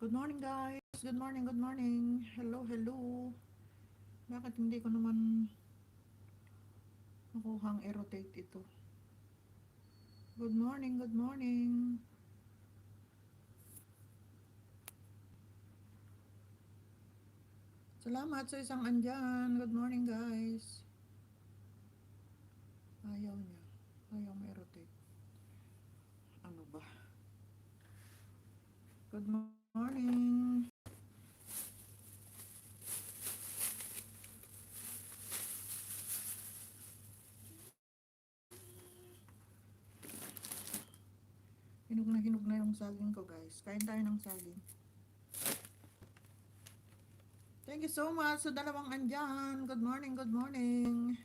Good morning guys. Good morning, good morning. Hello, hello. Bakit hindi ko naman makuhang i-rotate ito? Good morning, good morning. Salamat sa isang andyan. Good morning guys. Ayaw niya. Ayaw may rotate. Ano ba? Good morning. Hinog na yung saging ko guys. Kain tayo ng saging. Thank you so much sa dalawang andyan. Good morning, good morning.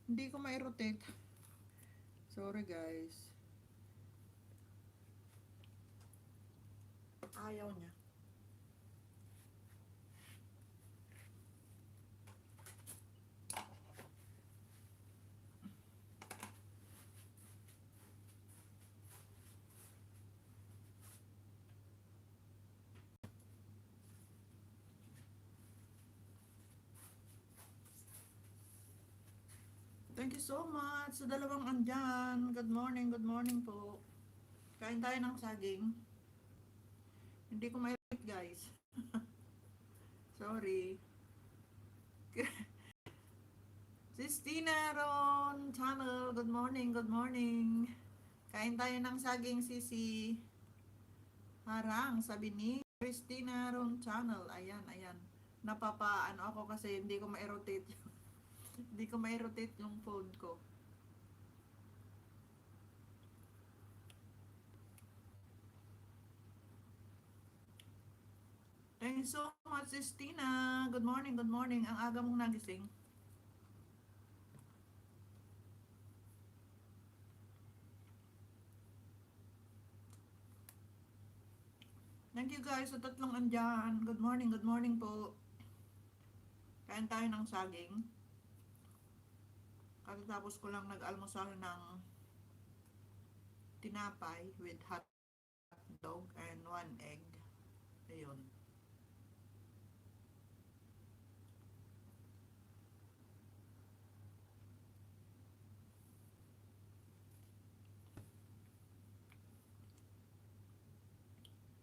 Hindi ko may rotate. Sorry guys. Ayaw niya. Thank you so much sa dalawang andyan. Good morning po. Kain tayo ng saging. Hindi ko may guys. Sorry. Sistina Ron Channel. Good morning, good morning. Kain tayo ng saging sisi. Harang, sabi ni Christina Ron Channel. Ayan, ayan. Napapaano ako kasi hindi ko ma-rotate. Hindi ko ma-rotate yung phone ko. Thank you so much, Christina. Good morning, good morning. Ang aga mong nagising. Thank you guys sa tatlong andyan. Good morning po. Kain tayo ng saging. Tapos ko lang nag-almusal ng tinapay with hot dog and one egg. Ayun.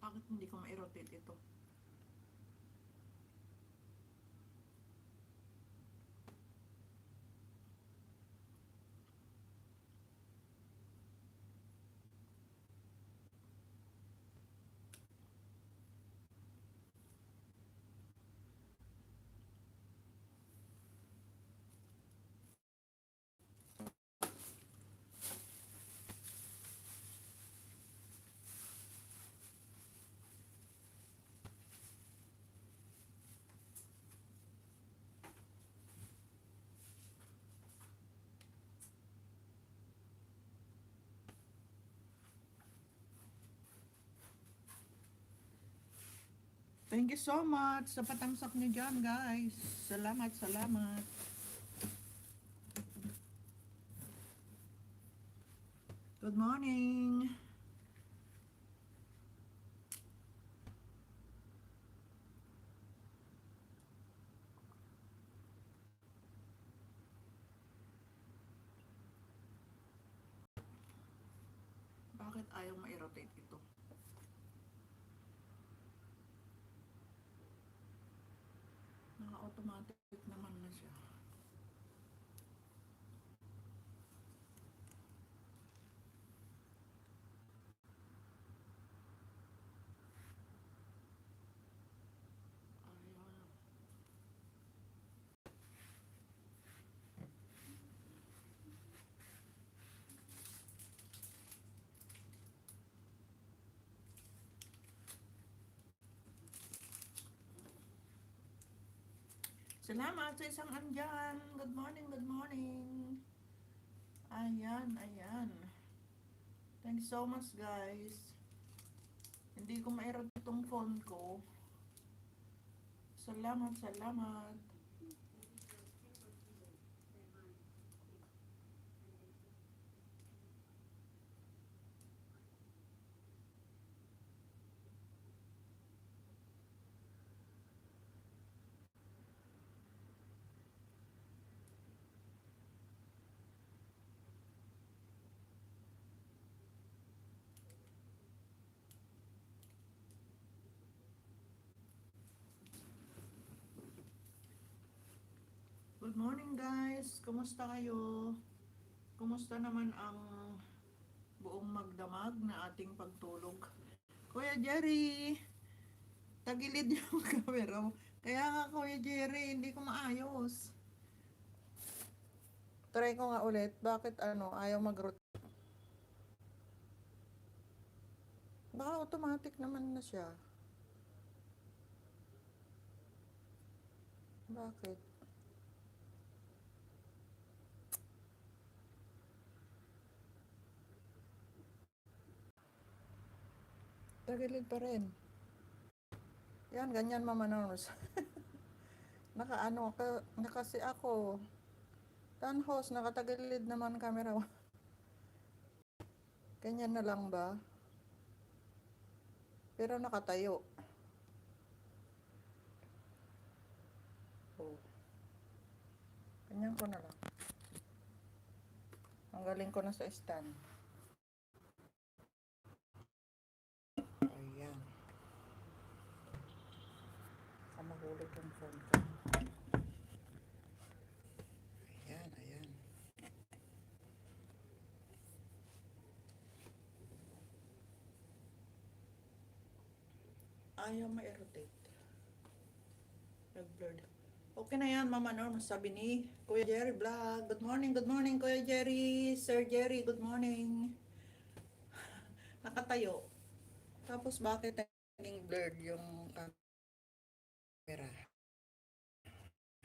Bakit hindi ko ma-rotate ito? Thank you so much sa patamsak niyo dyan guys. Salamat, salamat. Good morning. Bakit ayaw ma-rotate ito? Naka-automatic naman na siya. Ayaw. Salamat sa isang andyan. Good morning, good morning. Ayan, ayan. Thanks so much, guys. Hindi ko ma-rotate itong phone ko. Salamat, salamat. Good morning, guys. Kumusta kayo? Kumusta naman ang buong magdamag na ating pagtulog? Kuya Jerry, tagilid yung camera mo. Kaya nga, Kuya Jerry, hindi ko maayos. Try ko nga ulit. Bakit ayaw mag-rotate? Baka automatic naman na siya. Bakit? Tagilid pa rin. Yan, ganyan mamanos. Nakasi ako. Tanhos, nakatagilid naman camera. Ganyan na lang ba? Pero nakatayo. Oh. Ganyan ko na lang. Ang galing ko na sa stand. Ayan. Mahulog yung phone ko. Ayan, ayan. Ayaw ma-rotate. Nag-blurred. Okay na yan, Mama Norm. Sabi ni Kuya Jerry Vlog. Good morning, Kuya Jerry. Sir Jerry, good morning. Nakatayo. Tapos bakit naging blurred yung camera?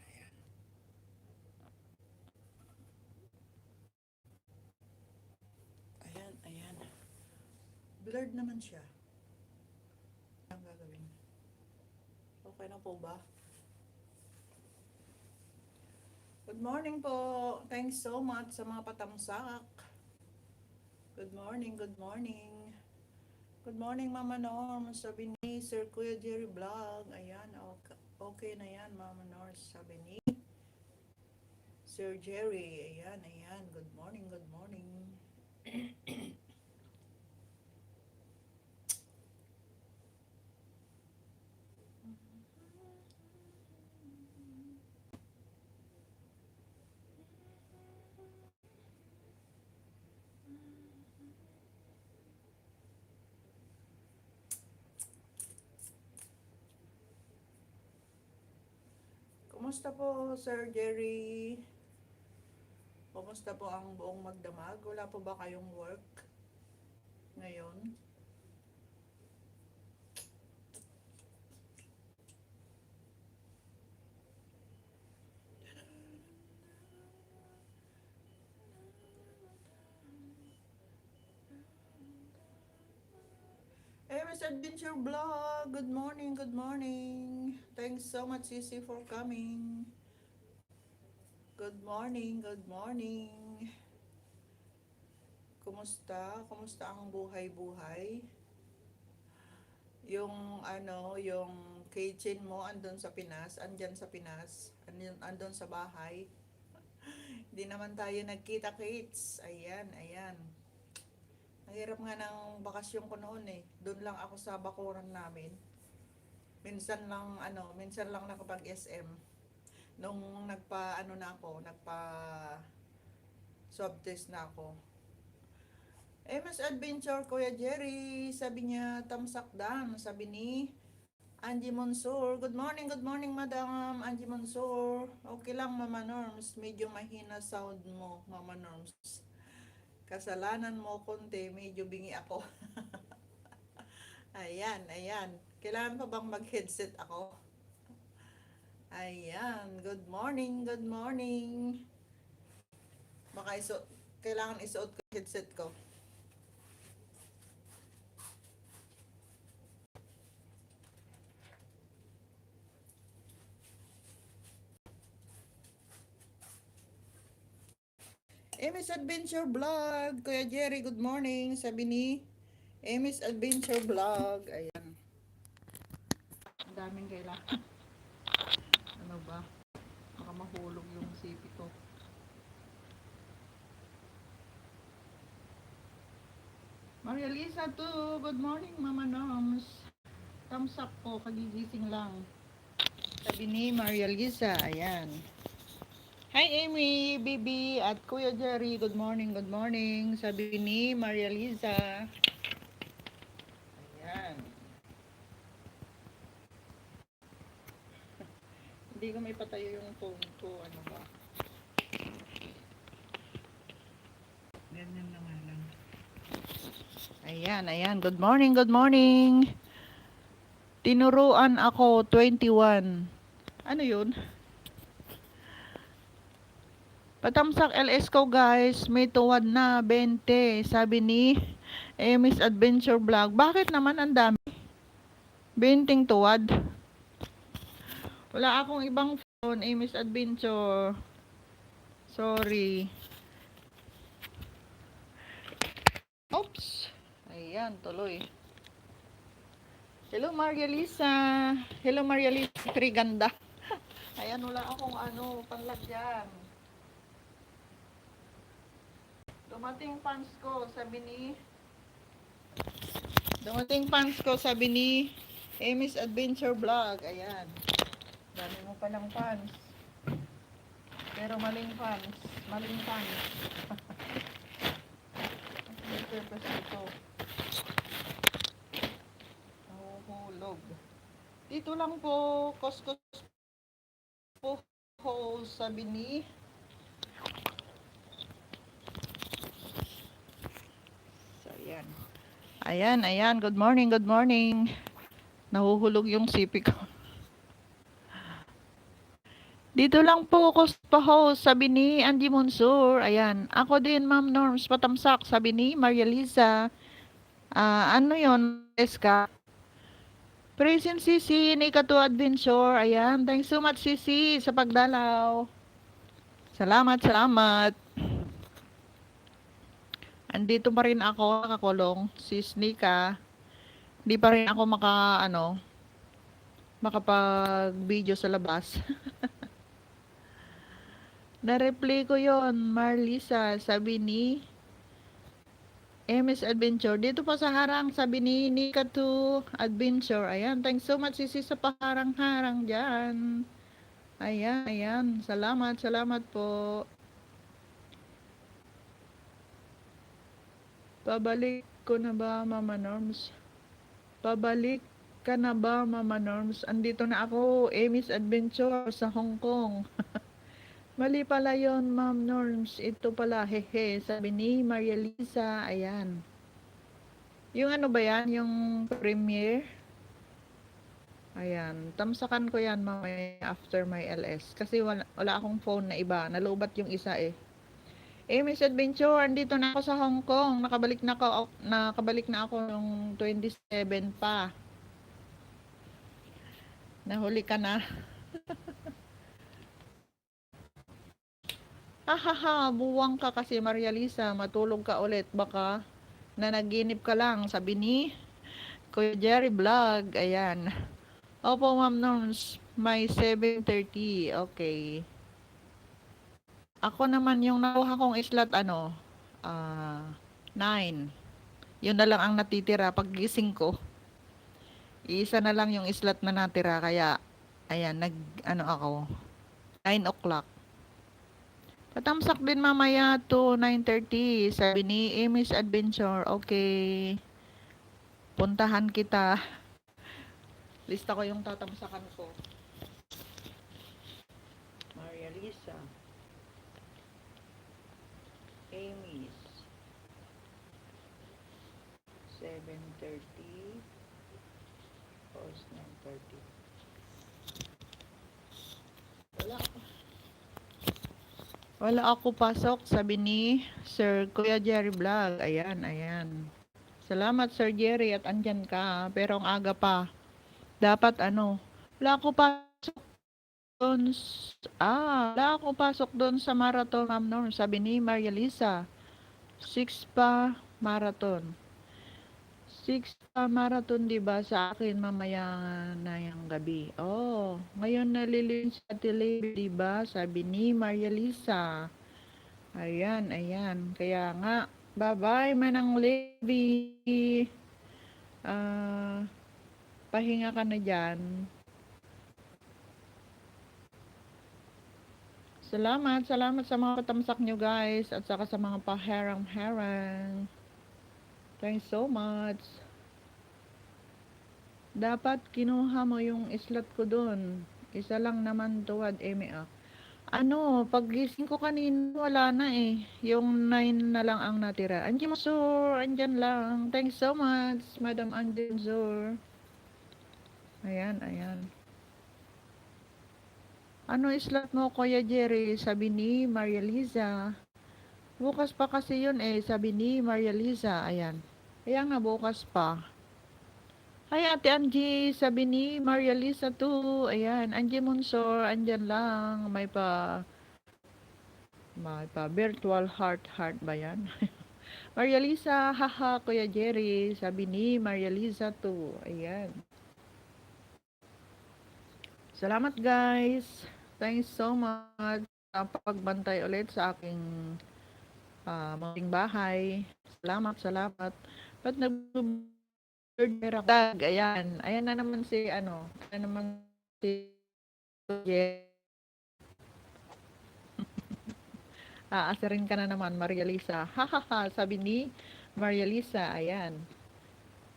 Ayan. Ayan, ayan. Blurred naman siya. Ang gagawin. Okay na po ba? Good morning po. Thanks so much sa mga patamsak. Good morning, good morning. Good morning, Mama Norm. Sabi ni Sir Kuya Jerry Vlog. Ayan, okay na yan, Mama Norm. Sabi ni Sir Jerry. Ayan, ayan. Good morning, good morning. Kumusta po, Sir Jerry? Kumusta po ang buong magdamag? Wala po ba kayong work ngayon? MS Adventure Vlog. Good morning, good morning. Thanks so much, Sisi, for coming. Good morning, good morning. Kumusta? Kumusta ang buhay-buhay? Yung yung kitchen mo andun sa Pinas, andyan sa Pinas, andun sa bahay. Hindi naman tayo nagkita-kits. Ayan, ayan. Ang hirap nga ng bakasyon ko noon eh. Doon lang ako sa bakuran namin. Minsan lang nakapag SM. Nung nagpa swab test na ako. MS Adventure, Kuya Jerry, sabi niya, tamsak dan, sabi ni Angie Monsur. Good morning, Madam Angie Monsur. Okay lang, Mama Norms. Medyo mahina sound mo, Mama Norms. Kasalanan mo konti, medyo bingi ako. Ayan, ayan. Kailangan pa bang mag-headset ako? Ayan, good morning, good morning. Baka kailangan isuot ko yung headset ko. Amy's Adventure Vlog. Kuya Jerry, good morning. Sabi ni Amy's Adventure Vlog. Ayan. Ang daming kailangan. Ano ba? Baka mahulog yung sipi ko. Maria Lisa too. Good morning, Mama Noms. Thumbs up po. Kagigising lang. Sabi ni Maria Lisa. Ayan. Hi Amy, Bibi, at Kuya Jerry. Good morning, good morning. Sabi ni Maria Lisa. Ayan. Hindi ko may patayo yung phone ko. Ano ba? Ganyan na nga lang. Ayan, ayan. Good morning, good morning. Tinuruan ako, 21. Ano yun? Patamsak LS ko guys, may tuwad na 20. Sabi ni Amy's Adventure Vlog. Bakit naman ang dami? 20 tuwad. Wala akong ibang phone, Amy's Adventure. Sorry. Oops. Ayan, tuloy. Hello Maria Lisa. Hello Maria Lisa Triganda. Ayan, wala akong panlagyan. Dumating pants ko, sabi ni Amy's Adventure Vlog. Ayan. Dami mo palang pants. Pero maling pants. Maling pants. May purpose ito. Nahuhulog. Dito lang po, kuskus po, sabi ni Ayan. Ayan, ayan. Good morning, good morning. Nahuhulog yung sipi ko. Dito lang po ako sa host, sabi ni Angie Monsur. Ayan. Ako din, Ma'am Norms Patamsak, sabi ni Maria Lisa. Ano yon Eska? Present Sisi, Nika to Adventure. Ayan. Thanks so much, Sisi, sa pagdalaw. Salamat, salamat. Andito pa rin ako, nakakulong, sis Nika. Hindi pa rin ako makapag-video sa labas. Na-replay ko yon Marlisa, sabi ni MS Adventure. Dito pa sa harang, sabi ni Nika to Adventure. Ayan, thanks so much sisi sa paharang-harang dyan. Ayan, ayan. Salamat, salamat po. Pabalik ko na ba, Mama Norms? Pabalik ka na ba, Mama Norms? Andito na ako, Amy's Adventure sa Hong Kong. Mali pala yon, Ma'am Norms. Ito pala, hehe. Sabi ni Maria Lisa. Ayan. Yung ano ba yan? Yung premiere? Ayan. Tamsakan ko yan mamaya after my LS. Kasi wala akong phone na iba. Nalubat yung isa eh. Amy's Adventure, andito na ako sa Hong Kong. Nakabalik na ako nung 27 pa. Nahuli ka na. Hahaha, buwang ka kasi Maria Lisa, matulog ka ulit. Baka nanaginip ka lang, sabi ni Kuya Jerry Vlog. Ayan. Opo, Ma'am Norms, may 7:30. Okay. Ako naman yung nakuha kong slot ah 9. Yun na lang ang natitira pag gising ko. Isa na lang yung slot na natira kaya ayan ako 9 o'clock. Tatamsak din mamaya to 9:30. Sabi ni Amy's Adventure. Okay. Puntahan kita. Lista ko yung tatamsakan ko. Maria Lisa. Amy's. 7:30. Post 9:30. Wala ako pasok, sabi ni Sir Kuya Jerry Vlog. Ayan, ayan. Salamat Sir Jerry at andyan ka. Pero ang aga pa. Dapat wala ako pasok doon. Wala ako pasok doon sa marathon, Ma'am Norm. Sabi ni Maria Lisa. 6 pa marathon. 6 pa marathon, diba? Sa akin mamaya na yung gabi. Oh, ngayon nalilin sa tele, diba? Sabi ni Maria Lisa. Ayan, ayan. Kaya nga, bye-bye Manang Levi. Pahinga ka na dyan. Salamat sa mga patamsak nyo guys at saka sa mga paherang-herang. Thanks so much. Dapat kinuha mo yung slot ko dun. Isa lang naman tuwad, Eme. Pag gising ko kanina, wala na eh. Yung 9 na lang ang natira. Andiyan mo, Sur. Andyan lang. Thanks so much, Madam Andyan, Sur. Ayan, ayan. Slot mo, Kuya Jerry? Sabi ni Maria Liza. Bukas pa kasi yun eh, sabi ni Maria Liza. Ayan. Kaya nga bukas pa. Hi Ate Angie, sabi ni Maria Liza too. Ayan, Angie Monsor, andyan lang. May pa virtual heart ba yan? Maria Lisa, haha, Kuya Jerry, sabi ni Maria Lisa too. Ayan. Salamat guys. Thanks so much sa pagbantay ulit sa aking munting bahay. Salamat. Ba't nag-bird ako? Ayan. Ayan na naman si Jerry. Aasarin ka na naman, Maria Lisa. Hahaha, sabi ni Maria Lisa. Ayan.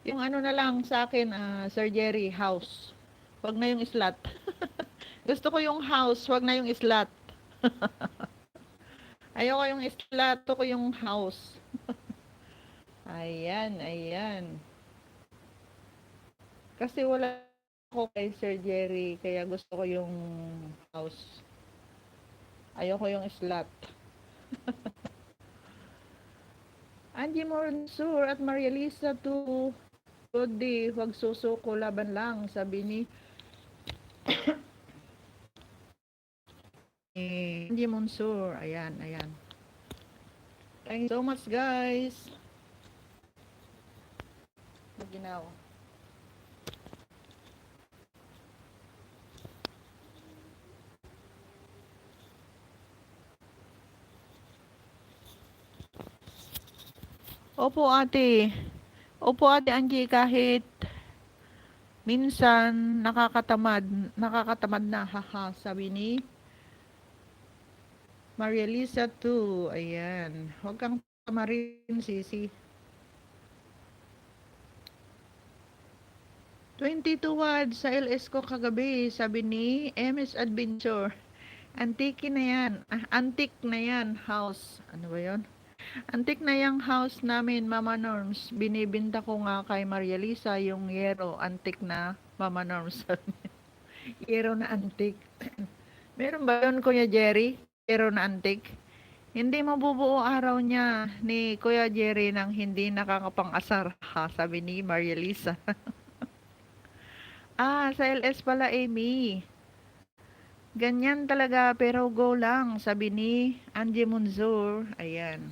Yung na lang sa akin, Sir Jerry, house. Wag na yung slot. Gusto ko yung house, wag na yung slot. Ayoko yung slot, gusto ko yung house. Ayan, ayan. Kasi wala ako kay Sir Jerry, kaya gusto ko yung house. Ayoko yung slot. Angie Monsur at Maria Lisa too. Good day, huwag susuko, laban lang, sabi ni Angie Monsur. Ayan, ayan. Thank you so much guys. Maginaw. Opo ate Angie, kahit minsan nakakatamad na, haha, sabi ni Maria Lisa too. Ayan, huwag kang tamarin, sisi. 22 words sa LS ko kagabi, sabi ni MS Adventure. Antique na yan, house. Ano ba yon? Antik na yung house namin, Mama Norms. Binibinta ko nga kay Maria Lisa yung yero, antik na, Mama Norms. Yero na antik. Meron ba yun, Kuya Jerry? Yero na antik? Hindi mabubuo araw niya ni Kuya Jerry nang hindi nakakapang-asar, ha, sabi ni Maria Lisa. Sa LS pala, Amy. Ganyan talaga, pero go lang, sabi ni Angie Munzur. Ayan.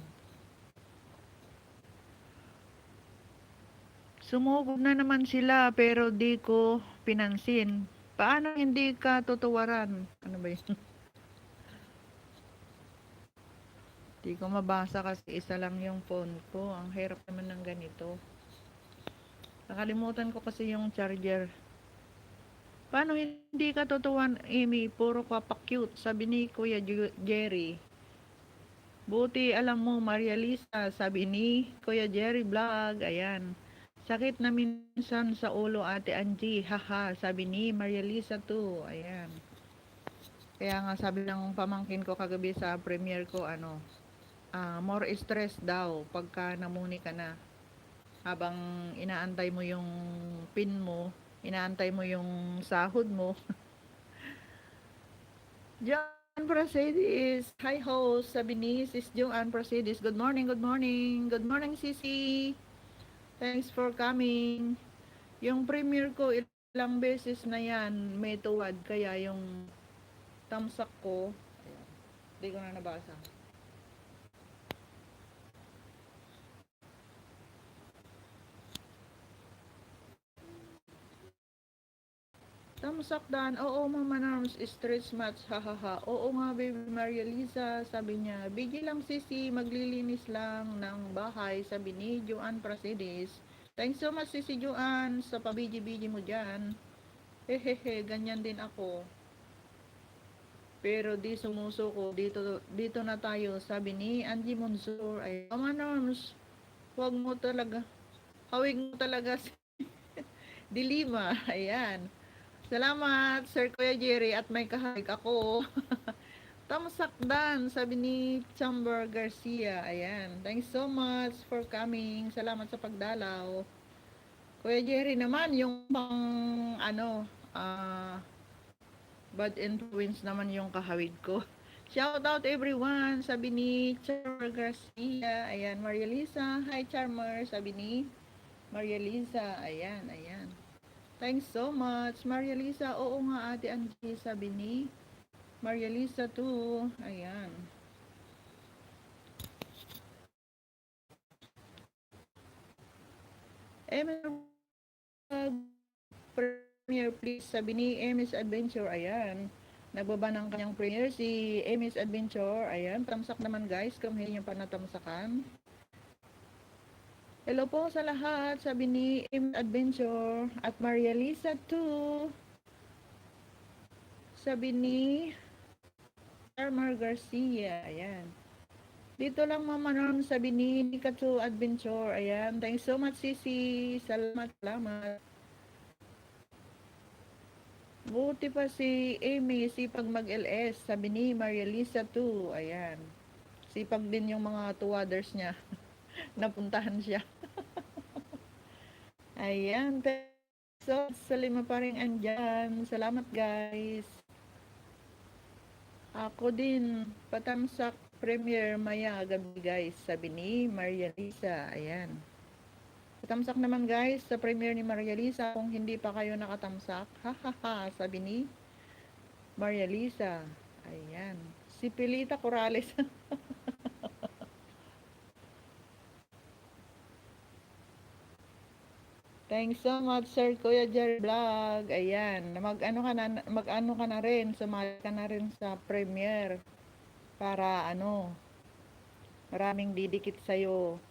Sumugod na naman sila, pero di ko pinansin. Paano hindi ka tutuwaran? Ano ba yun? Di ko mabasa kasi isa lang yung phone ko. Ang hirap naman ng ganito. Nakalimutan ko kasi yung charger. Paano hindi ka tutuwan, Amy? Puro ka pa cute, sabi ni Kuya Jerry. Buti alam mo, Maria Lisa, sabi ni Kuya Jerry Vlog. Ayan. Sakit na minsan sa ulo, Ate Angie. Haha, sabi ni Maria Lisa too. Ayan. Kaya nga sabi ng pamangkin ko kagabi sa premiere ko, more stress daw pagka namuni ka na. Habang inaantay mo yung pin mo, inaantay mo yung sahod mo. Joan Prasedis, hi host, sabi ni Sis Joan Prasedis, good morning, good morning, good morning Sisi, thanks for coming. Yung premiere ko, ilang beses na yan, may tuwad, kaya yung tamsak ko, hindi ko na nabasa. Tamsak dan, oo Mama Norms, stress match, hahaha. Oo nga baby Maria Lisa, sabi niya, bigyan lang Sisi, maglilinis lang ng bahay, sabi ni Joan Prasidis. Thanks so much Sisi Joan sa pabiji-biji mo dyan. Hehehe, ganyan din ako. Pero di sumusuko, dito na tayo, sabi ni Angie Monsur. Ay, Mama Norms, wag mo talaga, hawig mo talaga si Dilima. Ayan. Salamat, Sir Kuya Jerry, at may kahawig ako. Tamasakdan, sabi ni Chamber Garcia. Ayan. Thanks so much for coming. Salamat sa pagdalaw. Kuya Jerry naman, yung pang, bad influence naman yung kahawig ko. Shout out everyone, sabi ni Charmer Garcia. Ayan, Maria Lisa. Hi Charmer, sabi ni Maria Lisa. Ayan, ayan. Thanks so much, Maria Lisa. Oo nga, Ate Angie, sabi ni Maria Lisa too. Ayan. Premiere please, sabi ni Emmy's Adventure. Ayan. Nagbaba ng kanyang premiere si Emmy's Adventure. Ayan, tamsak naman guys kung hindi nyo pa natamsakan. Hello po sa lahat, sabi ni Emmy's Adventure. At Maria Lisa too. Sabi ni Charmer Garcia. Ayan. Dito lang Mama Norm, sabi ni Nikatsu Adventure. Ayan. Thanks so much, Sisi. Salamat, salamat. Buti pa si Amy, sipag mag-LS. Sabi ni Maria Lisa too. Ayan. Sipag din yung mga tuwaders niya. Napuntahan siya. Ayan. So, sa lima pa rin andyan. Salamat guys. Ako din. Patamsak premiere maya gabi guys. Sabi ni Maria Lisa. Ayan. Patamsak naman guys sa premiere ni Maria Lisa kung hindi pa kayo nakatamsak. Hahaha, sabi ni Maria Lisa. Ayan. Si Pilita Corrales. Thanks so much Sir Kuya Jerry Vlog. Ayan. Mag-ano ka na rin. Sumali ka na rin sa premiere. Para maraming didikit sa'yo.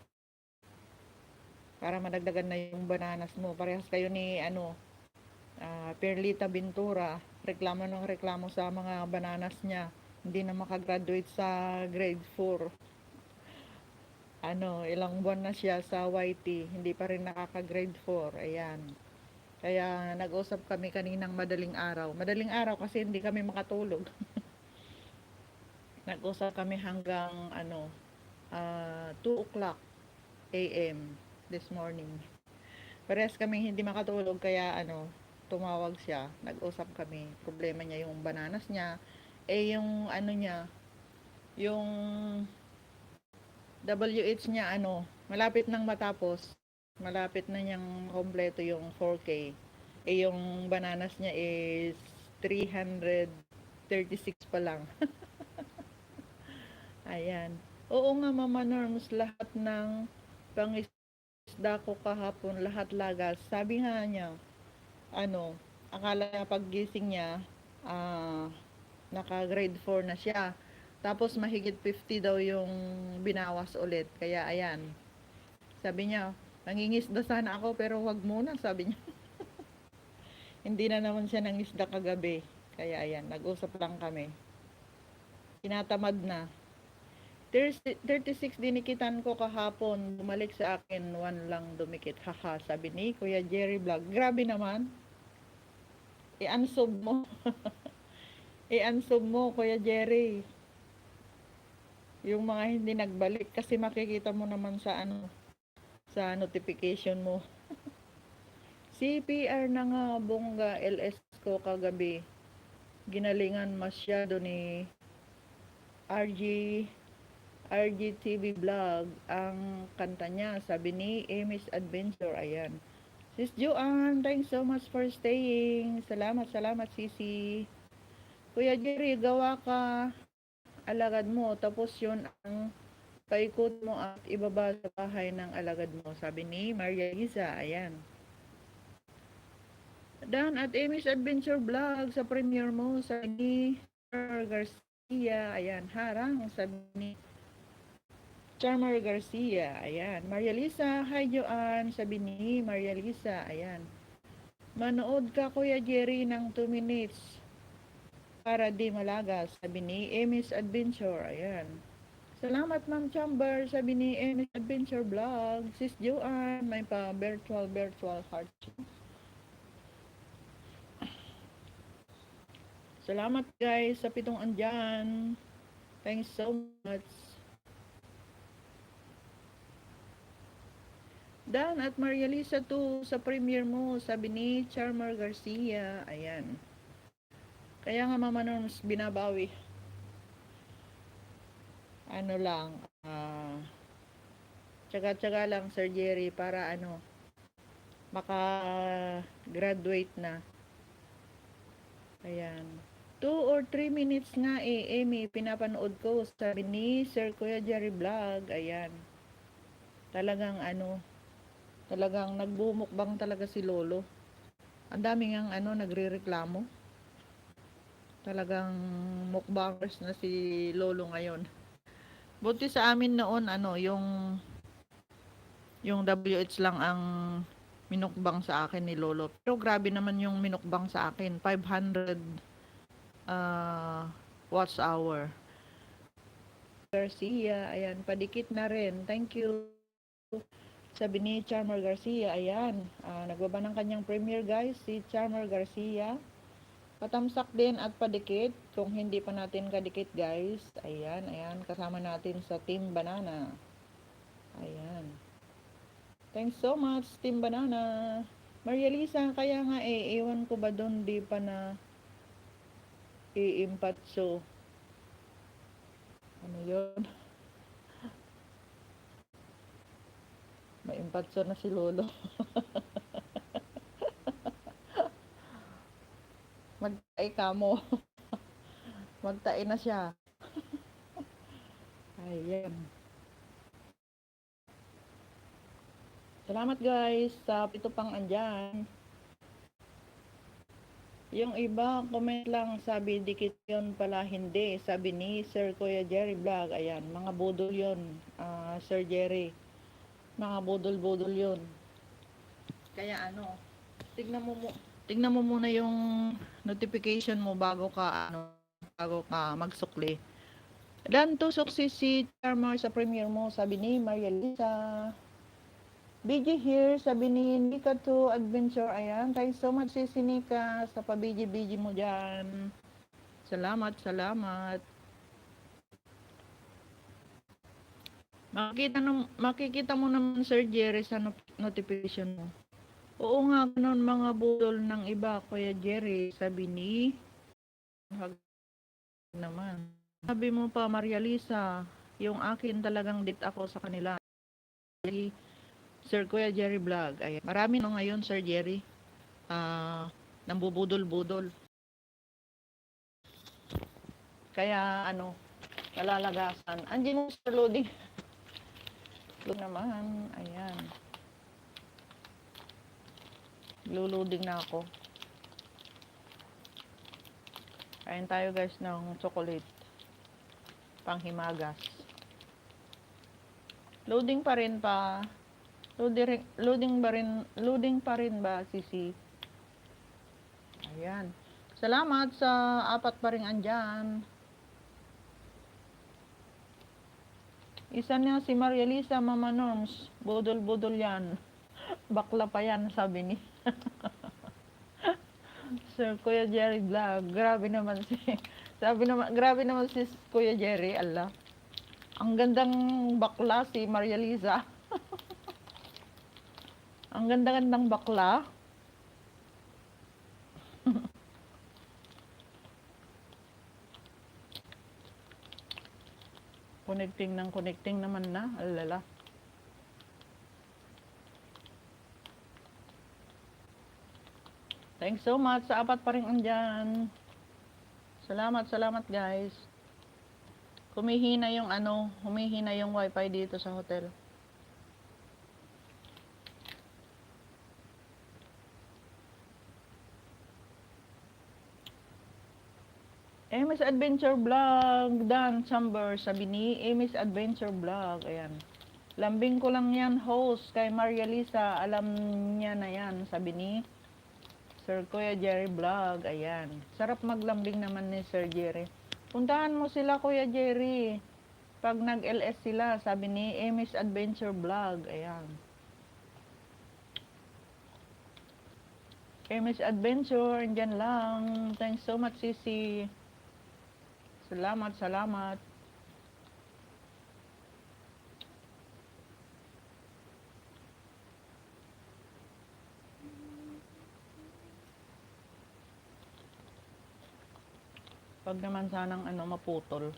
Para madagdagan na yung bananas mo. Parehas kayo ni Perlita Bintura, reklamo ng reklamo sa mga bananas niya. Hindi na makagraduate sa grade 4. Ilang buwan na siya sa YT, hindi pa rin nakaka-grade 4. Ayan. Kaya nag-usap kami kaninang madaling araw. Madaling araw kasi hindi kami makatulog. Nag-usap kami hanggang 2 o'clock AM this morning. Parehas kami hindi makatulog kaya tumawag siya, nag-usap kami. Problema niya yung bananas niya, yung yung WH niya malapit nang matapos. Malapit na niyang kompleto yung 4K. Yung bananas niya is 300 36 pa lang. Ayan. Oo nga, Mama Norms, lahat ng pangisda ko kahapon, lahat lagas. Sabi nga niya, ano, akala niya paggising niya, ah, naka grade 4 na siya. Tapos mahigit 50 daw yung binawas ulit. Kaya ayan, sabi niya, nangingisda sana ako pero wag muna, sabi niya. Hindi na naman siya nangisda kagabi. Kaya ayan, nag-usap lang kami. Tinatamad na. 36 dinikitan ko kahapon. Bumalik sa akin, one lang dumikit. Haha, sabi ni Kuya Jerry Vlog. Grabe naman. I-unsob mo. I-unsob mo, Kuya Jerry. Yung mga hindi nagbalik. Kasi makikita mo naman sa ano, sa notification mo. CPR na nga, bongga, LS ko kagabi. Ginalingan masyado ni RG RGTV Vlog ang kanta niya, sabi ni Amy's Adventure. Ayan. Sis Joanne, thanks so much for staying. Salamat, salamat, Sisi. Kuya Jerry, gawa ka alagad mo. Tapos yun ang paikot mo at ibaba sa bahay ng alagad mo. Sabi ni Maria Liza. Ayan. Dan at Amy's Adventure Vlog sa premiere mo. Sabi ni Garcia. Ayan. Harang. Sabi ni Charmer Garcia. Ayan. Maria Lisa. Hi, Joanne. Sabi ni Maria Lisa. Ayan. Manood ka, Kuya Jerry, ng 2 minutes para di malagas. Sabi ni Amy's Adventure. Ayan. Salamat, Ma'am Chamber. Sabi ni Amy's Adventure Vlog. Sis Joanne, may pa virtual heart. Salamat, guys, sa pitong andyan. Thanks so much. Dan at Maria Lisa too, sa premiere mo, sabi ni Charmer Garcia. Ayan. Kaya nga, Mama Norms, binabawi. Ano lang, tsaga-tsaga lang, Sir Jerry, para ano, maka-graduate na. Ayan. 2 or 3 minutes nga Amy, pinapanood ko, sabi ni Sir Kuya Jerry Vlog. Ayan. Talagang ano, talagang nagbumukbang talaga si Lolo. Ang daming ang ano, nagrereklamo. Talagang mukbangers na si Lolo ngayon. Buti sa amin noon, ano, yung WH lang ang minukbang sa akin ni Lolo. Pero grabe naman yung minukbang sa akin. 500 watts hour. Garcia, ayan, padikit na rin. Thank you. Sabi ni Charmer Garcia, ayan, nagbaba ng kanyang premiere, guys, si Charmer Garcia. Patamsak din at padikit. Kung hindi pa natin kadikit, guys, ayan, ayan, kasama natin sa Team Banana. Ayan. Thanks so much, Team Banana. Maria Lisa, kaya nga ewan ko ba doon di pa na iimpatso. Ano yun? Maimpatso na si Lolo. Magtae ka mo. Magtae na siya. Ayan. Salamat, guys, sa pito pang andyan. Yung iba, comment lang, sabi dikit yun pala, hindi. Sabi ni Sir Kuya Jerry Vlog. Ayan, mga budol yun, Sir Jerry. Mga budol-budol yun. Kaya ano, tignan mo muna yung notification mo bago ka magsukli. Dan tusok si Charmer sa premiere mo, sabi ni Maria Lisa. BG here, sabi ni Nika to Adventure. Ayan, thanks so much si Nika sa pa-BG mo dyan. Salamat, salamat. Makikita mo naman, Sir Jerry, sa notification mo. Oo nga, ganun mga budol ng iba, Kuya Jerry, sabi ni naman. Sabi mo pa, Maria Lisa, yung akin talagang dit ako sa kanila. Sir Kuya Jerry Vlog. Ayan. Marami no ngayon, Sir Jerry. Nambubudol-budol. Kaya ano, nalalagasan. Andiyan mo sa loading. Load naman. Ayan. Luluding na ako. Kain tayo guys ng chocolate. Panghimagas. Loading pa rin pa. Loading pa rin ba, Sisi? Ayan. Salamat sa 4 pa rin andyan. Isa niya si Maria Lisa, Mama Norms. Budol-budol yan. Bakla pa yan, sabi ni. Sir Kuya Jerry Vlog. Grabe naman grabe naman si Kuya Jerry, Allah. Ang gandang bakla si Maria Lisa. Ang ganda-gandang bakla. Connecting naman na, alala. Thanks so much sa 4 pa rin andyan. Salamat guys. Humihina yung wifi dito sa hotel. Amy's Adventure Vlog, Dan Chamber, sabi ni Amy's Adventure Vlog. Ayan. Lambing ko lang yan, host, kay Maria Lisa. Alam niya na yan, sabi ni Sir Kuya Jerry Vlog. Ayan. Sarap maglambing naman ni Sir Jerry. Puntahan mo sila, Kuya Jerry. Pag nag-LS sila, sabi ni Amy's Adventure Vlog. Ayan. Amy's Adventure, andyan lang. Thanks so much, Sisi. Salamat. Pag naman sanang maputol.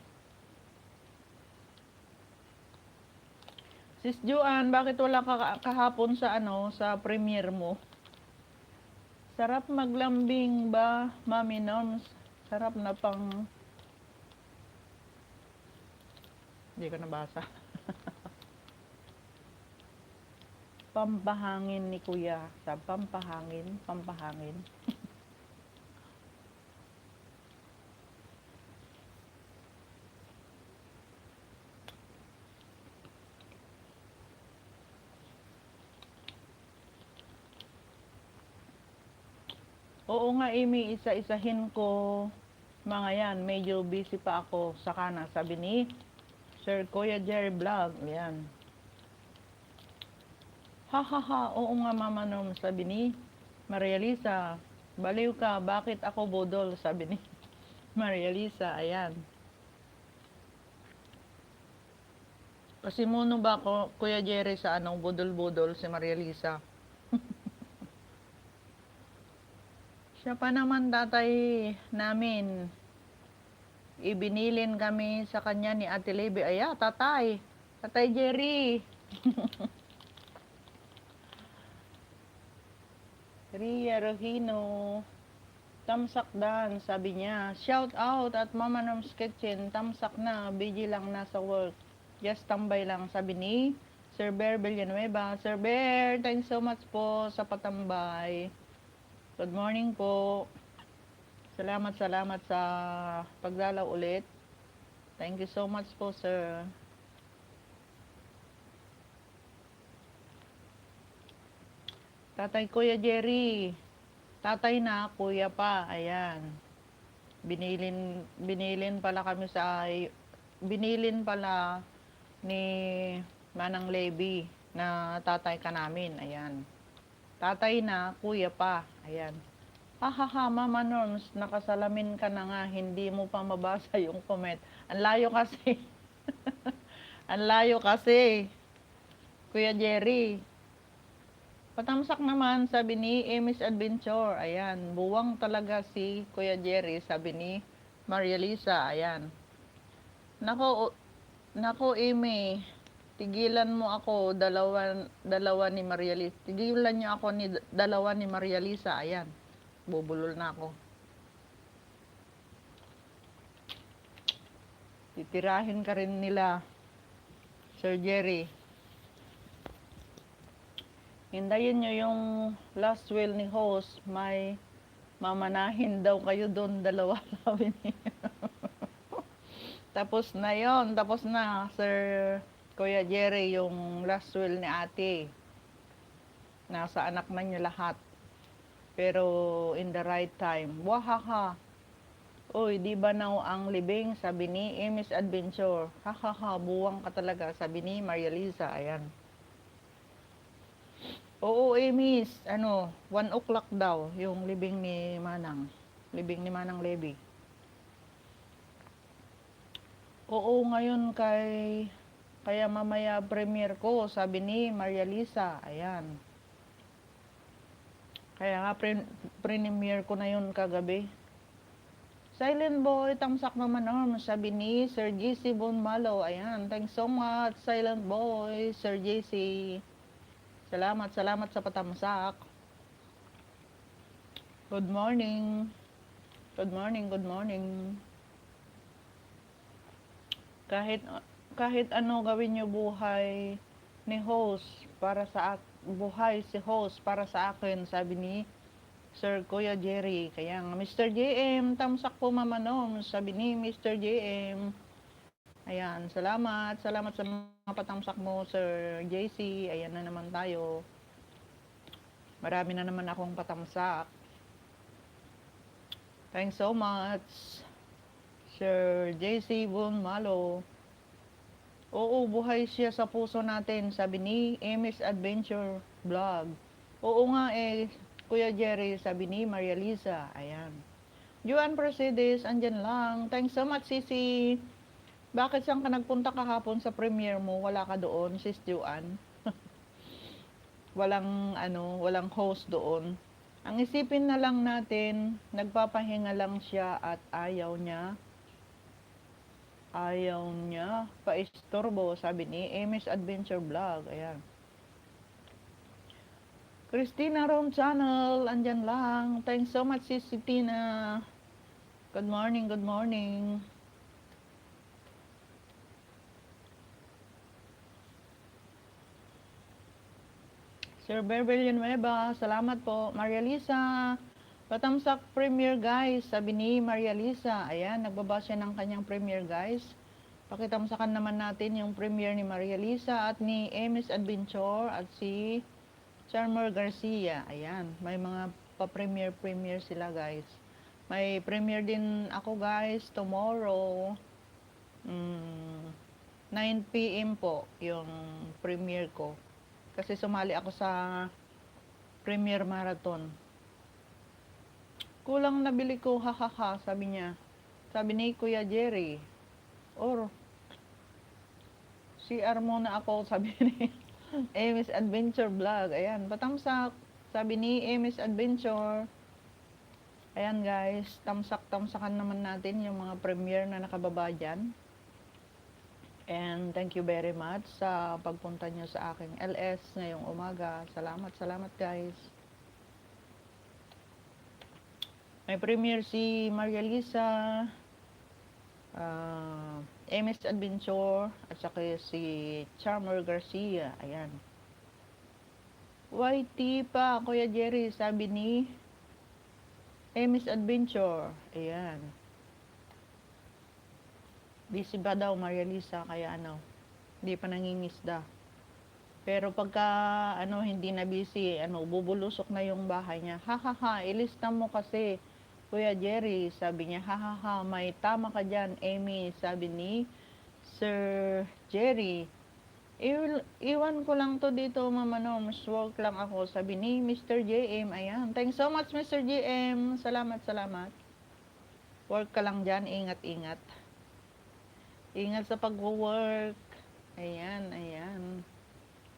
Sis Joanne, bakit wala ka kahapon sa sa premiere mo? Sarap maglambing ba, Mami Norms? Sarap na pang... Hindi ko nabasa. Pampahangin ni Kuya. Sa pampahangin. Oo nga, Amy, isa-isahin ko. Mga yan, medyo busy pa ako sa kana, sabi ni Sir Kuya Jerry Vlog. Yan. Ha, oo nga, Mama Norm, sabi ni Maria Lisa. Baliw ka, bakit ako budol, sabi ni Maria Lisa. Ayan. Kasi muno ba ako, Kuya Jerry, sa budol-budol si Maria Lisa? Siya pa naman tatay namin. Ibinilin kami sa kanya ni Ate Levy. Aya, tatay Jerry. Ria Rohino. Tamsak Dan, sabi niya. Shout out at Mama Norm's Kitchen. Tamsak na, busy lang nasa work. Just tambay lang, sabi ni Sir Bear Villanueva. Sir Bear, thanks so much po sa patambay. Good morning po. Salamat sa pagdalaw ulit. Thank you so much po, sir. Tatay Kuya Jerry. Tatay na, kuya pa. Ayan. Binilin pala ni Manang Levy na tatay ka namin. Ayan. Tatay na, kuya pa. Ayan. Hahaha, Mama Norms, nakasalamin ka na nga, hindi mo pa mabasa yung comment. Ang layo kasi. Ang layo kasi. Kuya Jerry. Patamsak naman, sabi ni Amy's Adventure. Ayan, buwang talaga si Kuya Jerry, sabi ni Maria Lisa. Ayan. Nako Amy, tigilan mo ako, dalawa ni Maria Lisa. Tigilan niyo ako dalawa ni Maria Lisa. Ayan. Bubulol na ako. Titirahin ka rin nila, Sir Jerry. Hintayin nyo yung last will ni host. May mamanahin daw kayo doon, dalawa sabi niya. Tapos na yon, tapos na, Sir Kuya Jerry, yung last will ni ate. Nasa anak na niyo lahat. Pero in the right time. Wahaha. Uy, di ba now ang libing? Sabi ni Amy's Adventure. Hahaha, buwang ka talaga. Sabi ni Maria Lisa. Ayan. Oo, Amy's. 1 o'clock daw yung libing ni Manang. Libing ni Manang Levy. Oo, ngayon kaya mamaya premiere ko. Sabi ni Maria Lisa. Ayan. Kaya nga premiere ko na yun kagabi. Silent Boy, tamsak naman sabi ni Sir JC Bonmalo. Ayan, thanks so much, Silent Boy, Sir JC. Salamat sa patamsak. Good morning. Good morning. Kahit ano gawin niyo buhay ni host para sa buhay si host para sa akin, sabi ni Sir Kuya Jerry. Kaya nga, Mr. JM, tamsak po mamanom, sabi ni Mr. JM. Ayan, salamat sa mga patamsak mo, Sir JC. Ayan na naman tayo. Marami na naman akong patamsak. Thanks so much, Sir JC Bonmalo. Oo, buhay siya sa puso natin, sabi ni Amy's Adventure Vlog. Oo nga Kuya Jerry, sabi ni Maria Lisa. Ayan. Juan Mercedes, andyan lang. Thanks so much, Sisi. Bakit saan ka nagpunta kahapon sa premiere mo? Wala ka doon, Sis Juan. walang host doon. Ang isipin na lang natin, nagpapahinga lang siya at ayaw niya paistorbo, sabi ni Amy's Adventure Vlog. Ayan. Christina Ron Channel, andyan lang. Thanks so much, Sis Tina. Good morning. Sir Berbelian Nueva, salamat po. Maria Lisa, patamsak premiere guys, sabi ni Maria Lisa. Ayan, nagbaba siya ng kanyang premiere guys. Pakitamsakan naman natin yung premiere ni Maria Lisa at ni Amy's Adventure at si Charmer Garcia. Ayan, may mga pa-premiere sila guys. May premiere din ako guys tomorrow. 9 PM po yung premiere ko. Kasi sumali ako sa premiere marathon. Kulang nabili ko, hahaha, sabi niya. Sabi ni Kuya Jerry. Or CR muna ako, sabi ni Amy's Adventure Vlog. Ayan, patamsak. Sabi ni Amy's Adventure. Ayan guys, tamsakan naman natin yung mga premiere na nakababa dyan. And thank you very much sa pagpunta nyo sa aking LS ngayong umaga. Salamat guys. May premiere si Maria Lisa, Amy's Adventure, at saka si Charmer Garcia. Ayan. YT pa, Kuya Jerry, sabi ni Amy's Adventure. Ayan. Busy ba daw Maria Lisa, kaya hindi pa nangingisda. Pero pagka hindi na busy, bubulusok na yung bahay niya. Hahaha, ilista mo kasi, Kuya Jerry, sabi niya. Hahaha, may tama ka dyan, Amy, sabi ni Sir Jerry. Iwan ko lang to dito, Mama Noms. Work lang ako, sabi ni Mr. JM. Ayan, thanks so much, Mr. JM. Salamat. Work ka lang dyan, ingat. Ingat sa pag-work. Ayan.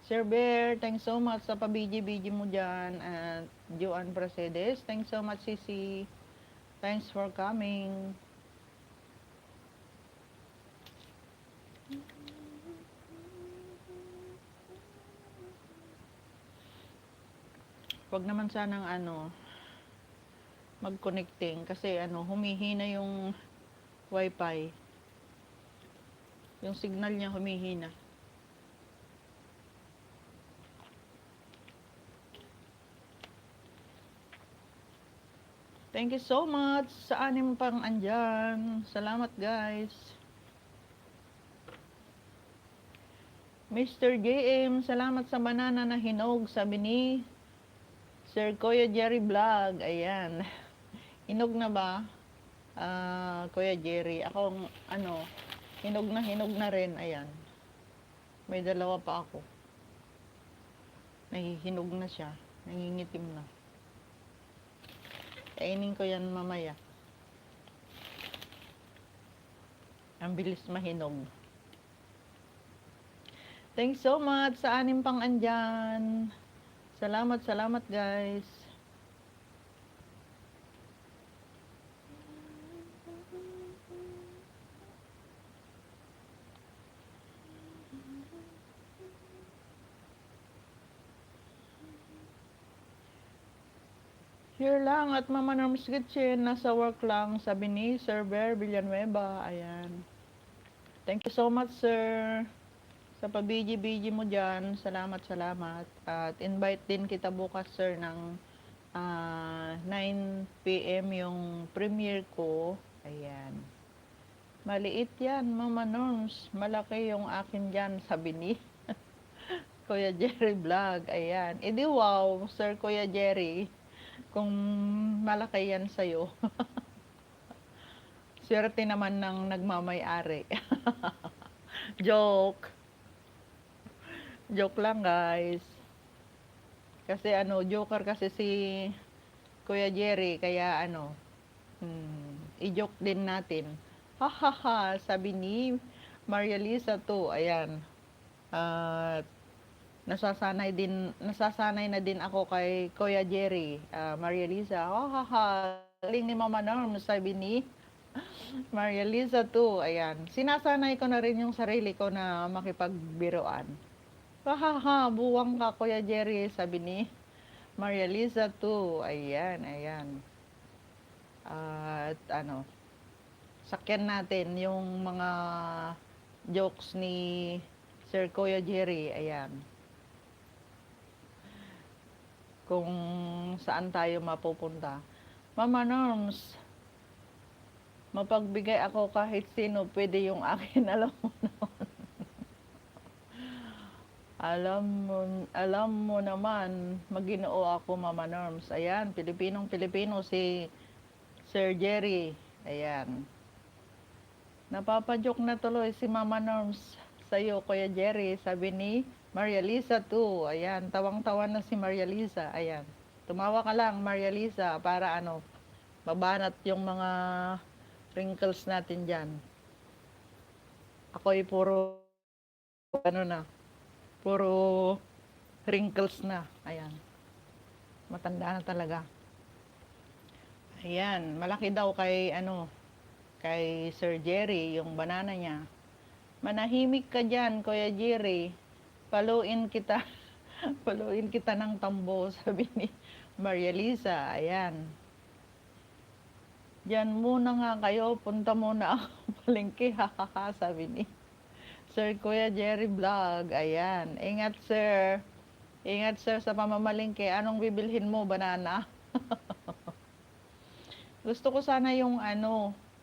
Sir Bear, thanks so much sa pa-BG mo dyan. At Juan Mercedes, thanks so much, Sisi. Thanks for coming. Wag naman sanang mag-connecting kasi humihina yung wifi. Yung signal niya humihina. Thank you so much sa anim pang andyan. Salamat guys. Mr. JM, salamat sa banana na hinog, sabi ni Sir Kuya Jerry Vlog. Ayan. Hinog na ba? Kuya Jerry. Ako, hinog na rin. Ayan. May dalawa pa ako. Nahihinog na siya. Nangingitim na. Kainin ko yan mamaya. Ang bilis mahinog. Thanks so much sa anim pang andyan. Salamat guys. Here lang at Mama Norm's Kitchen, nasa work lang, sabi ni Sir Bear Villanueva. Ayan. Thank you so much, sir. Sa pabiji-biji mo dyan, salamat. At invite din kita bukas, sir, ng 9 p.m. yung premiere ko. Ayan. Maliit yan, Mama Norms. Malaki yung akin dyan, sabi ni Kuya Jerry Vlog. Ayan. Edi wow, Sir Kuya Jerry. Kung malaki yan sa'yo. Swerte naman ng nagmamay-ari. Joke. Joke lang guys. Kasi joker kasi si Kuya Jerry. Kaya i-joke din natin. Hahaha, sabi ni Maria Lisa to. Ayan. Nasasanay na din ako kay Kuya Jerry, Maria Lisa. Galing ni Mama Norm, sabi ni Maria Lisa too. Ayan. Sinasanay ko na rin yung sarili ko na makipagbiroan. Buwang ka Kuya Jerry, sabi ni Maria Lisa too. Ayan. At sakyan natin yung mga jokes ni Sir Kuya Jerry. Ayan. Kung saan tayo mapupunta. Mama Norms, mapagbigay ako kahit sino, pwede yung akin, alam mo naman. alam mo naman, Maginoo ako, Mama Norms. Ayan, Pilipinong-Pilipino si Sir Jerry. Ayan. Napapajoke na tuloy si Mama Norms sa'yo, Kuya Jerry, sabi ni Maria Lisa too. Ayan, tawang-tawa na si Maria Lisa. Ayan. Tumawa ka lang, Maria Lisa, para mabanat yung mga wrinkles natin dyan. Ako'y puro puro wrinkles na. Ayan. Matanda na talaga. Ayan, malaki daw kay kay Sir Jerry yung banana niya. Manahimik ka dyan, Kuya Jerry. Paluin kita ng tambo, sabi ni Maria Lisa. Ayan. Diyan muna nga kayo, punta muna ako palengke, hahaha, sabi ni Sir Kuya Jerry Vlog. Ayan. Ingat sir sa pamamalengke. Anong bibilhin mo, banana? Gusto ko sana yung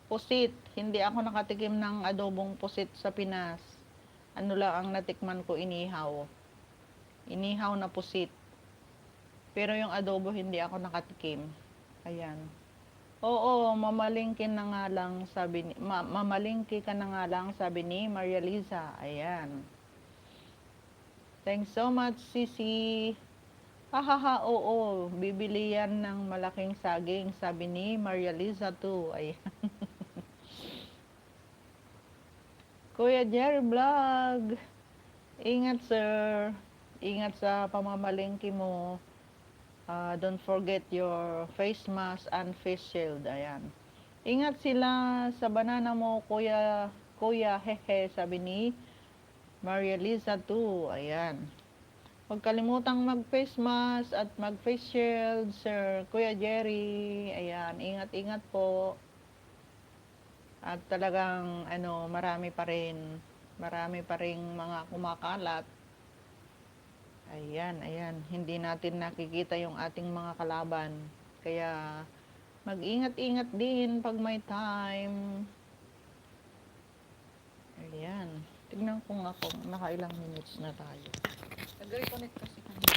pusit. Hindi ako nakatikim ng adobong pusit sa Pinas. Lang ang natikman ko, inihaw na pusit. Pero yung adobo hindi ako nakatikim. Ayan. Oo, mamalingki ka na nga lang, sabi ni Maria Lisa. Ayan. Thanks so much, Sisi. Oo, bibili yan ng malaking saging, sabi ni Maria Lisa too. Ayan. Kuya Jerry Vlog, ingat sir. Ingat sa pamamalengke mo. Don't forget your face mask and face shield. Ayan. Ingat sila sa banana mo, kuya, hehe, sabi ni Maria Lisa too. Ayan. Huwag kalimutang mag-face mask at mag-face shield, Sir Kuya Jerry. Ayan, ingat-ingat po. At talagang marami pa rin Marami pa ring mga kumakalat. Ayan, ayan. Hindi natin nakikita yung ating mga kalaban. Kaya, mag-ingat-ingat din pag may time. Ayan. Tignan ko nga kung nakailang minutes na tayo. Nag-reconnect kasi kami.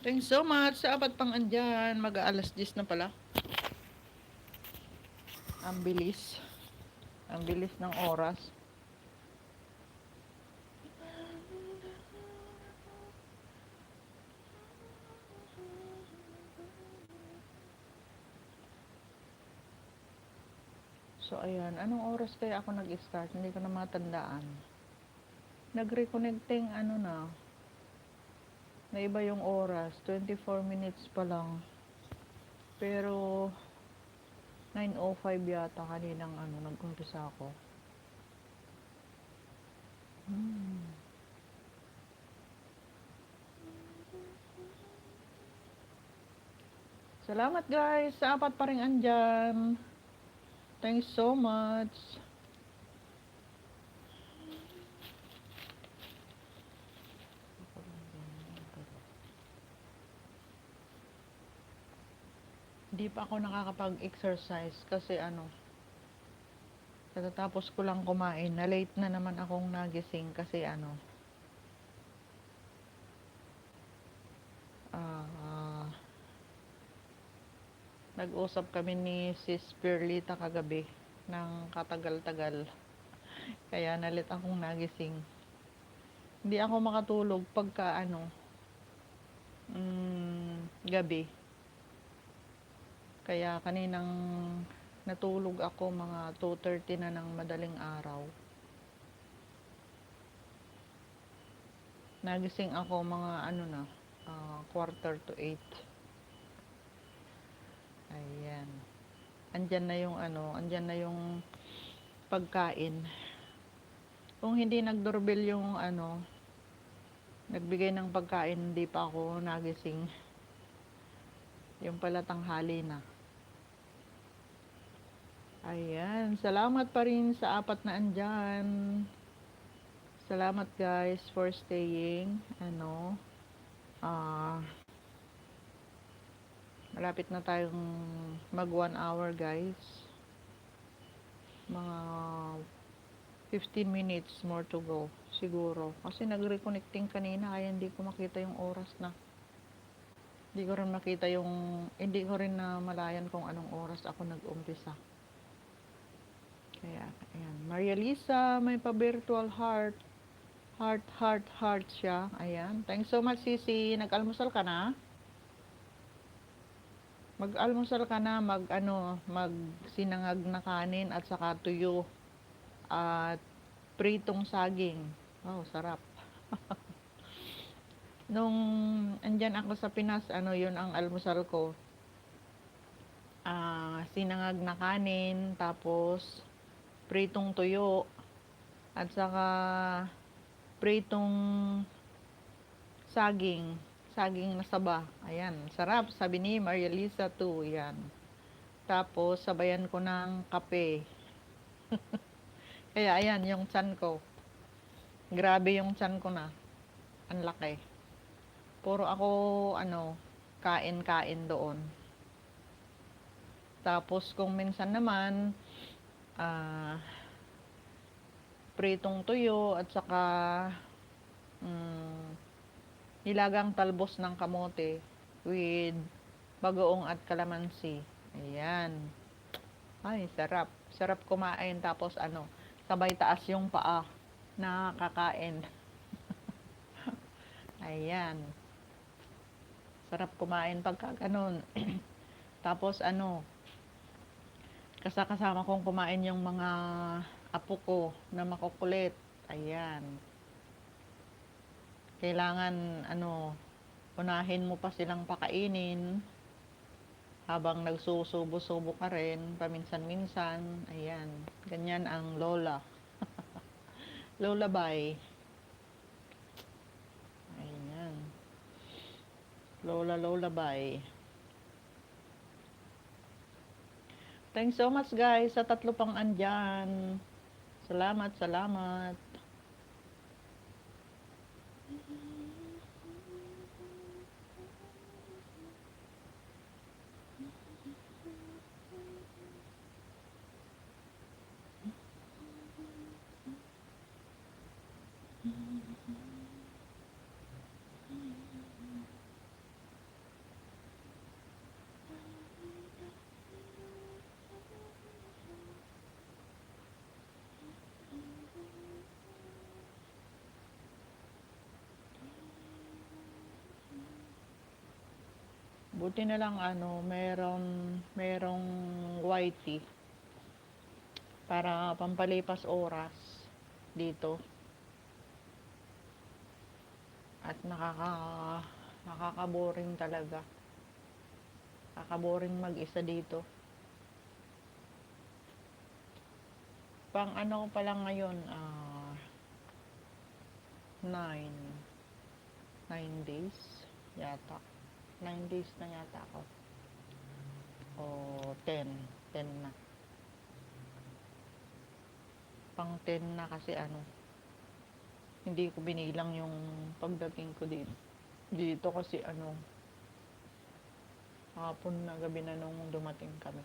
Thanks so much sa apat pang andyan. Mag-aalas 10 na pala. Ang bilis. Ang bilis ng oras. So, ayan. Anong oras kaya ako nag-start? Hindi ko na matandaan. Nag-reconnecting ano na. Naiba yung oras. 24 minutes pa lang. Pero, 9:05 yata kaninang nag-umpisa ako. Salamat guys sa apat pa rin andyan. Thanks so much. Hindi pa ako nakakapag-exercise kasi katatapos ko lang kumain. Na late na naman akong nagising kasi nag-usap kami ni Sis Perlita kagabi ng katagal-tagal. Kaya nalit akong nagising. Hindi ako makatulog pagka gabi. Kaya kaninang natulog ako mga 2:30 na ng madaling araw. Nagising ako mga 7:45. Ayan. Andyan na yung pagkain. Kung hindi nagdoorbell yung nagbigay ng pagkain, hindi pa ako nagising. Yung pala tanghali na. Ayan. Salamat pa rin sa apat na andyan. Salamat guys for staying. Malapit na tayong mag 1 hour guys. Mga 15 minutes more to go siguro. Kasi nag-reconnecting kanina kaya hindi ko makita yung oras na. Hindi ko rin na malayan kung anong oras ako nag-umpisa. Kaya, ayan. Maria Lisa, may pa-virtual heart. Heart siya. Ayan. Thanks so much, Sisi. Nag-almusal ka na? Mag-almusal ka na, mag-sinangag na kanin at saka tuyo at pritong saging. Wow, sarap. Nung andyan ako sa Pinas, yun ang almusal ko. Sinangag na kanin, tapos pritong tuyo at saka pritong saging na saba. Ayan, sarap, sabi ni Maria Lisa too. Ayan. Tapos, sabayan ko ng kape. Kaya, ayan, yung tiyan ko. Grabe yung tiyan ko na. Ang laki. Puro ako, kain-kain doon. Tapos, kung minsan naman, pritong tuyo at saka nilagang talbos ng kamote with bagoong at kalamansi. Ayan. Ay, sarap. Sarap kumain. Tapos sabay taas yung paa na kakain. Ayan. Sarap kumain pagka ganun. Tapos kasama kong kumain yung mga apo ko na makukulit. Ayan. Kailangan unahin mo pa silang pakainin habang nagsusubo-subo ka rin, paminsan-minsan, ayan, ganyan ang lola. Lullaby. Ayan. Lola lullaby. Thanks so much guys sa 3 pang andyan. Salamat, salamat. Buti na lang merong whitey para pampalipas oras dito. At nakaka-boring talaga. Nakaka-boring mag-isa dito. Pang ano pa lang ngayon, 9 days yata. 9 days na yata ako. O 10 na. Pang 10 na kasi hindi ko binilang yung pagdating ko dito kasi hapon na, gabi na nung dumating kami.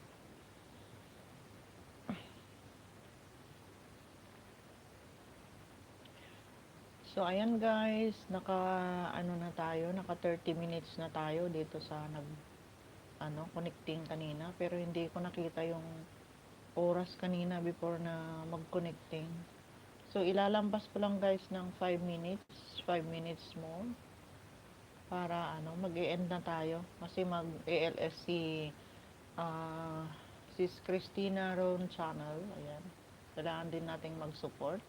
So ayan guys, naka 30 minutes na tayo dito sa connecting kanina, pero hindi ko nakita yung oras kanina before na mag-connecting. So ilalampas ko lang guys ng 5 minutes more para mag-e-end na tayo kasi mag-ALS si Sis Christina Ron channel. Ayan, kailangan din nating mag-support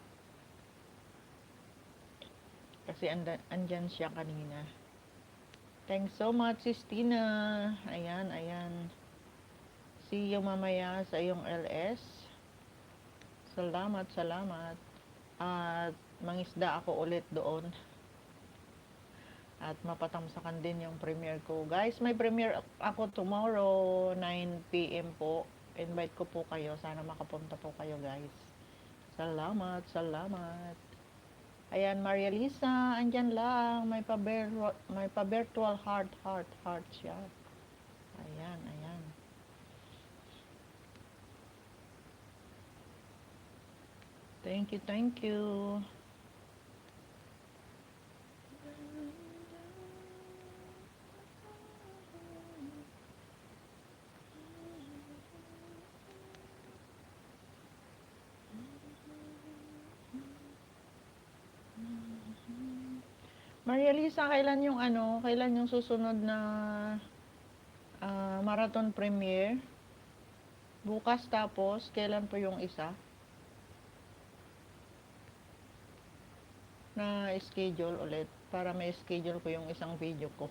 kasi andyan siya kanina. Thanks so much, Sis Tina. Ayan. See you mamaya sa iyong LS. Salamat. At mangisda ako ulit doon. At mapatamsakan din yung premiere ko. Guys, may premiere ako tomorrow, 9 PM po. Invite ko po kayo. Sana makapunta po kayo, guys. Salamat. Ayan, Maria Lisa, andyan lang. May pa-virtual heart siya. Ayan. Thank you. Maria Lisa, kailan yung susunod na marathon premiere? Bukas, tapos kailan po yung isa na schedule ulit para may schedule ko yung isang video ko.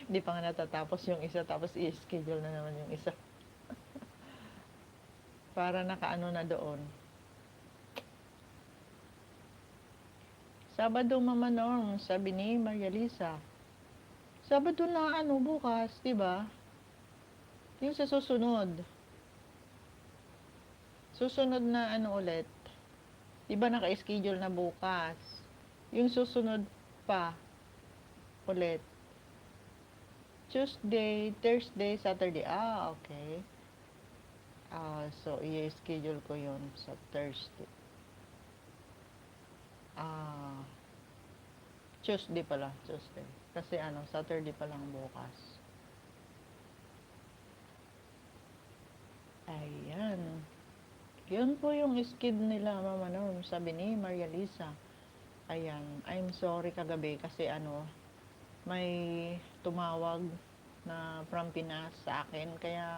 Hindi pa nga natatapos yung isa, tapos i-schedule na naman yung isa. Para nakaano na doon. Sabado, Mama Norm, sabi ni Maria Lisa. Sabado na bukas, 'di ba? Yung sa susunod. Susunod na ulit. 'Di ba naka-schedule na bukas? Yung susunod pa ulit. Tuesday, Thursday, Saturday. Okay. So i-schedule ko 'yon sa Thursday. Tuesday pala, Tuesday. Kasi Saturday pa lang bukas. Ayan. Yun po yung skid nila, Mama Norm, sabi ni Maria Lisa. Ayan, I'm sorry kagabi kasi may tumawag na from Pinas sa akin, kaya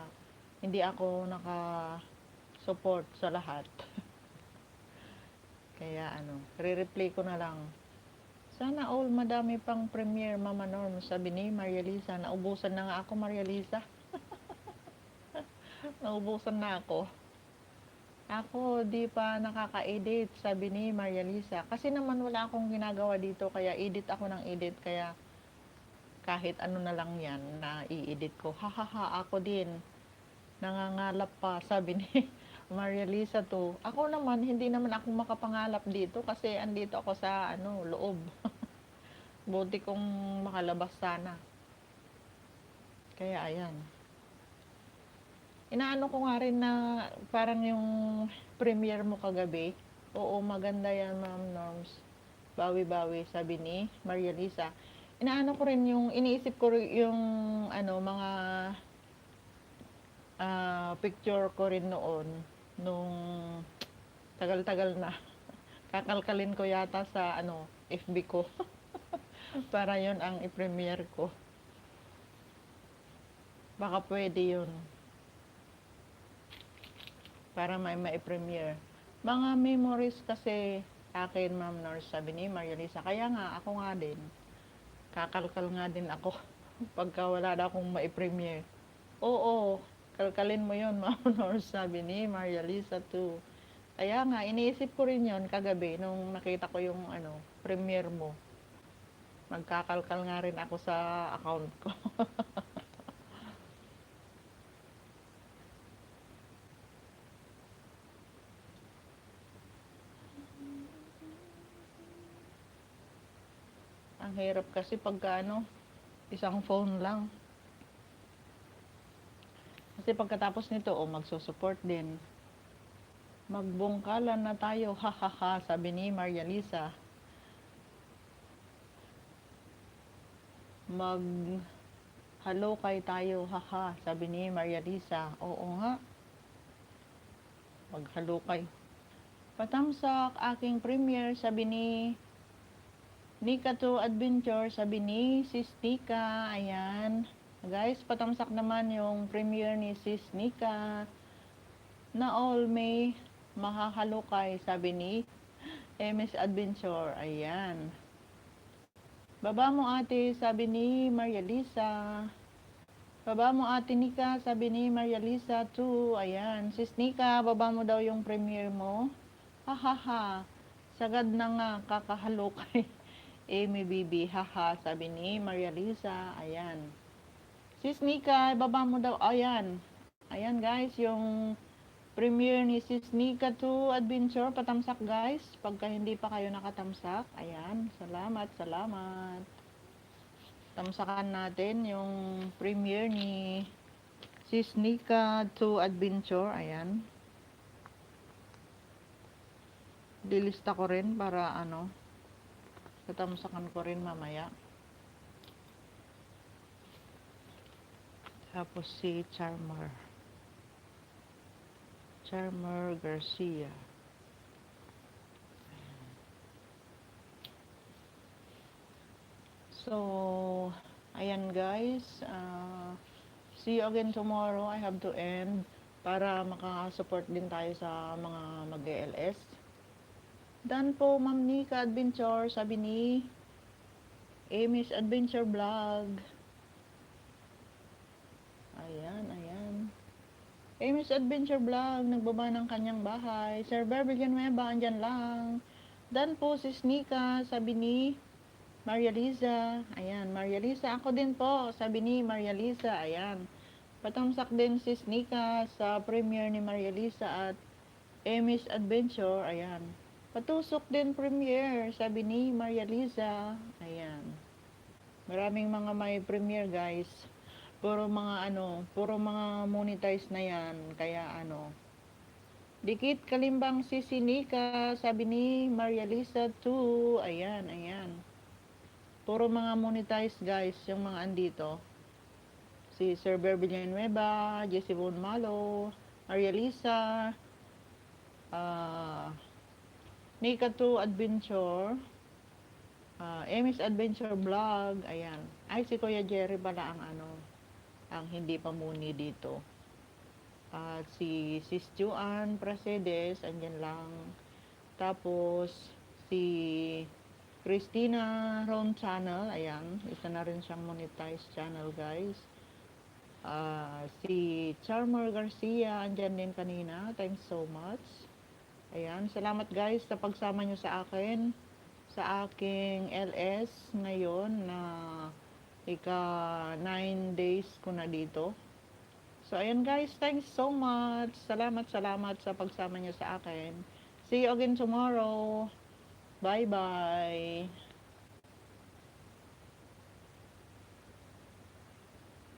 hindi ako naka-support sa lahat. Kaya re-replay ko na lang. Sana all madami pang premiere, Mama Norm, sabi ni Maria Lisa. Naubusan na nga ako, Maria Lisa. Naubusan na ako. Ako, di pa nakaka-edit, sabi ni Maria Lisa. Kasi naman wala akong ginagawa dito, kaya edit ako ng edit, kaya kahit ano na lang yan na i-edit ko. Hahaha, ako din. Nangangalap pa, sabi ni Maria Lisa to. Ako naman, hindi naman ako makapangalap dito kasi andito ako sa loob. Buti kong makalabas sana. Kaya ayan. Inaano ko nga rin na parang yung premiere mo kagabi. Oo, maganda yan, Ma'am Norms. Bawi-bawi, sabi ni Maria Lisa. Inaano ko rin yung, iniisip ko rin yung mga picture ko rin noon, nung tagal-tagal na. Kakalkalin ko yata sa FB ko. Para yon ang i-premiere ko. Baka pwede yun. Para may ma-premiere. Mga memories kasi akin, Ma'am Nors, sabi ni Maria Lisa. Kaya nga, ako nga din. Kakalkal nga din ako. Pagka wala na akong ma-premiere. Oo, kalkalin mo yon Ma'am Nors, sabi ni Maria Lisa too. Kaya nga, iniisip ko rin yon kagabi nung nakita ko yung premiere mo. Magkakalkal nga rin ako sa account ko. Ang hirap kasi pagka isang phone lang. Kasi pagkatapos nito, magsusupport din. Magbungkalan na tayo, hahaha, sabi ni Maria Lisa. Maghalokay tayo, haha, sabi ni Maria Lisa. Oo nga. Maghalokay. Patamsak aking premiere, sabi ni Nika to Adventure, sabi ni Sis Nika. Ayan. Guys, patamsak naman yung premiere ni Sis Nika. Na all may makahalukay, sabi ni MS Adventure. Ayan. Baba mo ate, sabi ni Maria Lisa. Baba mo ate Nika, sabi ni Maria Lisa too. Ayan. Sis Nika, baba mo daw yung premiere mo. Hahaha. Sagad na nga, kakahalukay. Amy Bibi, haha, sabi ni Maria Lisa. Ayan. Sis Nika, baba mo daw. Ayan. Ayan guys, yung premiere ni Sis Nika to Adventure. Patamsak guys. Pagka hindi pa kayo nakatamsak. Ayan. Salamat, salamat. Tamsakan natin yung premiere ni Sis Nika to Adventure. Ayan. Dilista ko rin para tatamsakan ko rin mamaya. Tapos si Charmer Garcia. So, ayan guys. See you again tomorrow. I have to end para makasupport din tayo sa mga mag-ELS. Dan po, Ma'am Nika Adventure, sabi ni Amy's Adventure Vlog. Ayan, ayan. Amy's Adventure Vlog, nagbaba ng kanyang bahay. Sir Berbel Villanueva, andyan lang. Dan po, Sis Nika, sabi ni Maria Lisa. Ayan, Maria Lisa, ako din po, sabi ni Maria Lisa. Ayan. Patamsak din Sis Nika sa premiere ni Maria Lisa at Amy's Adventure. Ayan. Patusok din premiere, sabi ni Maria Lisa. Ayan. Maraming mga may premiere, guys. Puro mga monetize na yan. Kaya dikit kalimbang si Nika, sabi ni Maria Lisa too. Ayan, ayan. Puro mga monetize, guys, yung mga andito. Si Sir Berbel Villanueva, Jessie Von Malo, Maria Lisa, Nika to Adventure, Amy's Adventure Vlog, ayan. Ay, si Kuya Jerry pala ang hindi pa muni dito. At si Sis Juan Prasedes, andyan lang. Tapos, si Christina Ron Channel, ayan. Isa na rin siyang monetized channel, guys. Si Charmer Garcia, andyan din kanina. Thanks so much. Ayan, salamat guys sa pagsama nyo sa akin, sa aking LS ngayon na ika 9 days ko na dito. So, ayan guys, thanks so much. Salamat sa pagsama nyo sa akin. See you again tomorrow. Bye-bye.